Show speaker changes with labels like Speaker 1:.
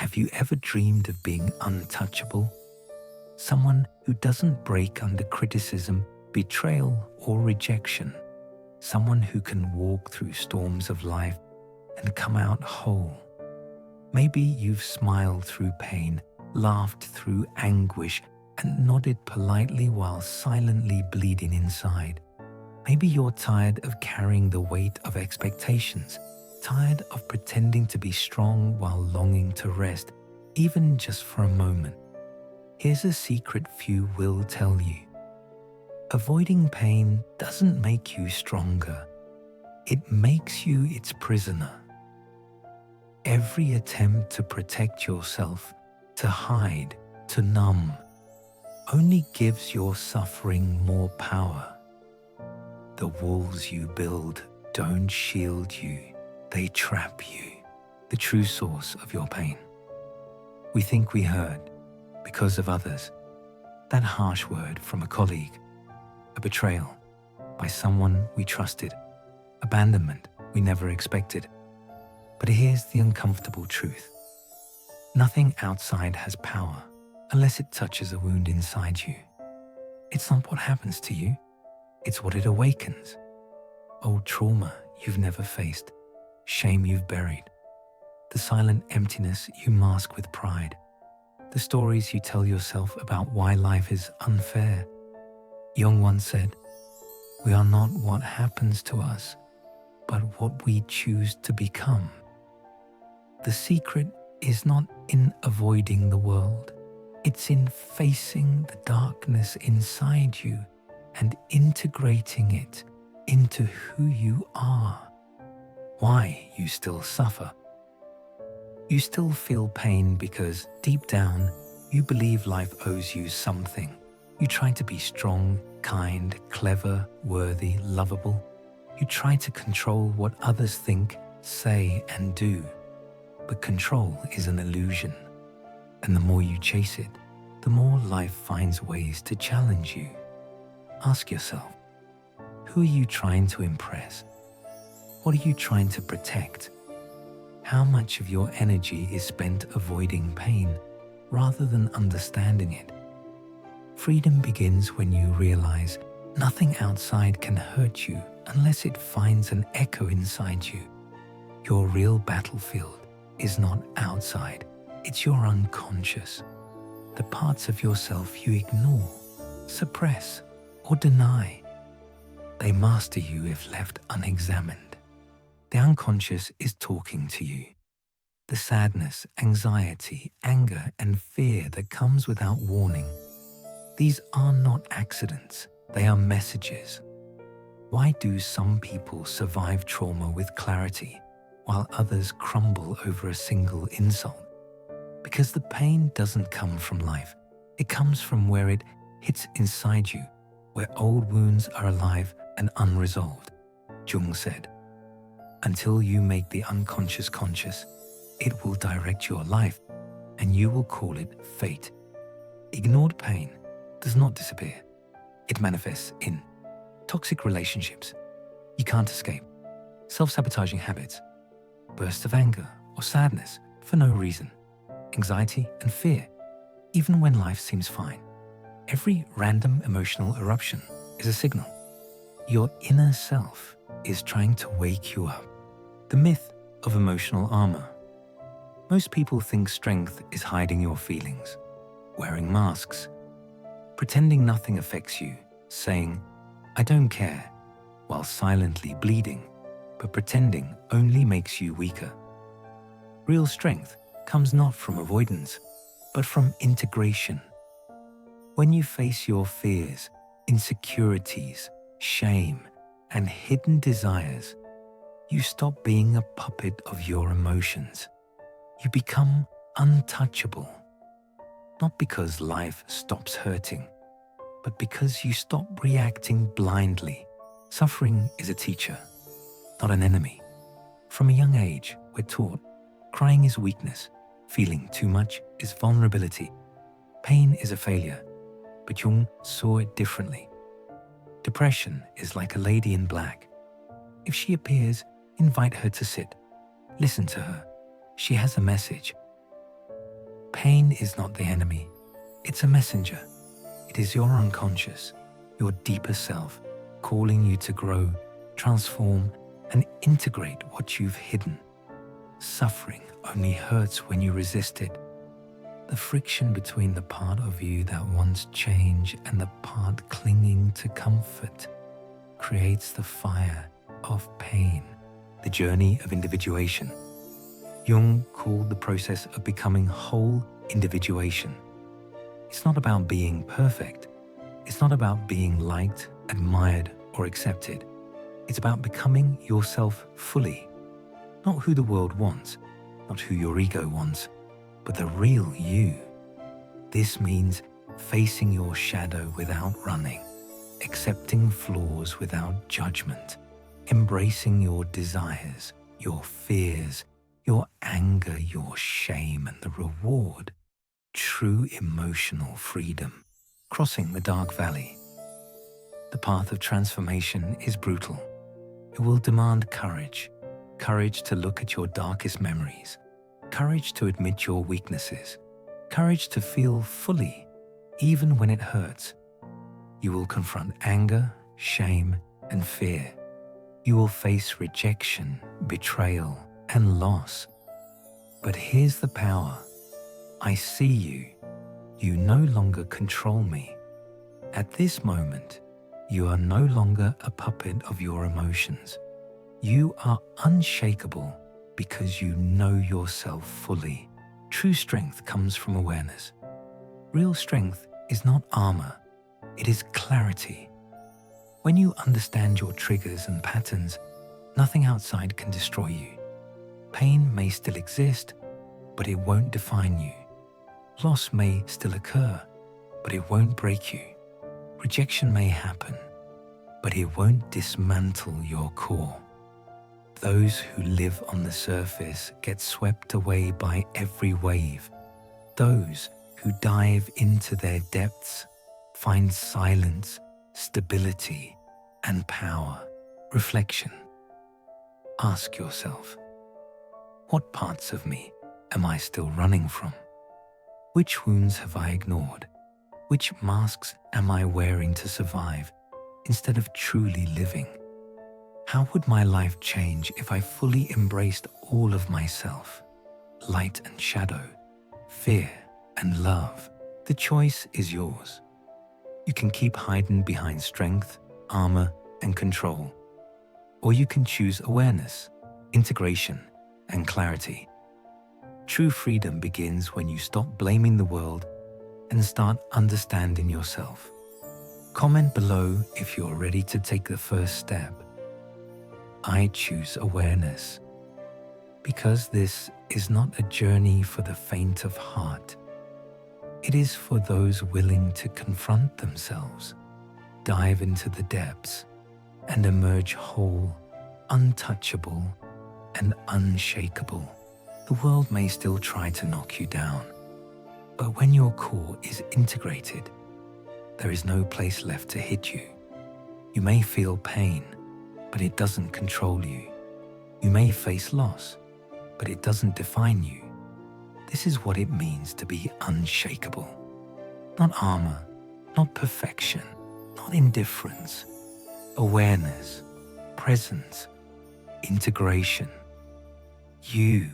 Speaker 1: Have you ever dreamed of being untouchable? Someone who doesn't break under criticism, betrayal, or rejection. Someone who can walk through storms of life and come out whole. Maybe you've smiled through pain, laughed through anguish, and nodded politely while silently bleeding inside. Maybe you're tired of carrying the weight of expectations, tired of pretending to be strong while longing to rest, even just for a moment. Here's a secret few will tell you. Avoiding pain doesn't make you stronger. It makes you its prisoner. Every attempt to protect yourself, to hide, to numb, only gives your suffering more power. The walls you build don't shield you, they trap you, the true source of your pain. We think we hurt because of others. That harsh word from a colleague, a betrayal by someone we trusted, abandonment we never expected. But here's the uncomfortable truth. Nothing outside has power unless it touches a wound inside you. It's not what happens to you, it's what it awakens. Old trauma you've never faced, shame you've buried, the silent emptiness you mask with pride, the stories you tell yourself about why life is unfair. Jung once said, "We are not what happens to us, but what we choose to become." The secret is not in avoiding the world. It's in facing the darkness inside you and integrating it into who you are. Why you still suffer. You still feel pain because deep down you believe life owes you something. You try to be strong, kind, clever, worthy, lovable. You try to control what others think, say, and do. But control is an illusion. And the more you chase it, the more life finds ways to challenge you. Ask yourself, who are you trying to impress? What are you trying to protect? How much of your energy is spent avoiding pain rather than understanding it? Freedom begins when you realize nothing outside can hurt you unless it finds an echo inside you. Your real battlefield is not outside, it's your unconscious. The parts of yourself you ignore, suppress, or deny. They master you if left unexamined. The unconscious is talking to you. The sadness, anxiety, anger, and fear that comes without warning. These are not accidents, they are messages. Why do some people survive trauma with clarity, while others crumble over a single insult? Because the pain doesn't come from life, it comes from where it hits inside you, where old wounds are alive and unresolved. Jung said, "Until you make the unconscious conscious, it will direct your life, and you will call it fate." Ignored pain does not disappear. It manifests in toxic relationships you can't escape, self-sabotaging habits, bursts of anger or sadness for no reason, anxiety and fear, even when life seems fine. Every random emotional eruption is a signal. Your inner self is trying to wake you up. The myth of emotional armor. Most people think strength is hiding your feelings, wearing masks, pretending nothing affects you, saying, "I don't care," while silently bleeding, but pretending only makes you weaker. Real strength comes not from avoidance, but from integration. When you face your fears, insecurities, shame, and hidden desires, you stop being a puppet of your emotions. You become untouchable. Not because life stops hurting, but because you stop reacting blindly. Suffering is a teacher, not an enemy. From a young age, we're taught crying is weakness, feeling too much is vulnerability, pain is a failure, but Jung saw it differently. Depression is like a lady in black. If she appears, invite her to sit. Listen to her. She has a message. Pain is not the enemy. It's a messenger. It is your unconscious, your deeper self, calling you to grow, transform, and integrate what you've hidden. Suffering only hurts when you resist it. The friction between the part of you that wants change and the part clinging to comfort creates the fire of pain, the journey of individuation. Jung called the process of becoming whole individuation. It's not about being perfect. It's not about being liked, admired, or accepted. It's about becoming yourself fully. Not who the world wants, not who your ego wants, but the real you. This means facing your shadow without running, accepting flaws without judgment, embracing your desires, your fears, your anger, your shame, and the reward, true emotional freedom, crossing the dark valley. The path of transformation is brutal. It will demand courage, courage to look at your darkest memories, courage to admit your weaknesses, courage to feel fully, even when it hurts. You will confront anger, shame, and fear. You will face rejection, betrayal, and loss. But here's the power. I see you. You no longer control me. At this moment, you are no longer a puppet of your emotions. You are unshakable because you know yourself fully. True strength comes from awareness. Real strength is not armor, it is clarity. When you understand your triggers and patterns, nothing outside can destroy you. Pain may still exist, but it won't define you. Loss may still occur, but it won't break you. Rejection may happen, but it won't dismantle your core. Those who live on the surface get swept away by every wave. Those who dive into their depths find silence, stability, and power. Reflection. Ask yourself, what parts of me am I still running from? Which wounds have I ignored? Which masks am I wearing to survive instead of truly living? How would my life change if I fully embraced all of myself? Light and shadow, fear and love. The choice is yours. You can keep hiding behind strength, armor, and control. Or you can choose awareness, integration, and clarity. True freedom begins when you stop blaming the world and start understanding yourself. Comment below if you're ready to take the first step. I choose awareness, because this is not a journey for the faint of heart. It is for those willing to confront themselves, dive into the depths, and emerge whole, untouchable, and unshakable. The world may still try to knock you down, but when your core is integrated, there is no place left to hit you. You may feel pain, but it doesn't control you. You may face loss, but it doesn't define you. This is what it means to be unshakable. Not armor, not perfection, not indifference. Awareness, presence, integration. You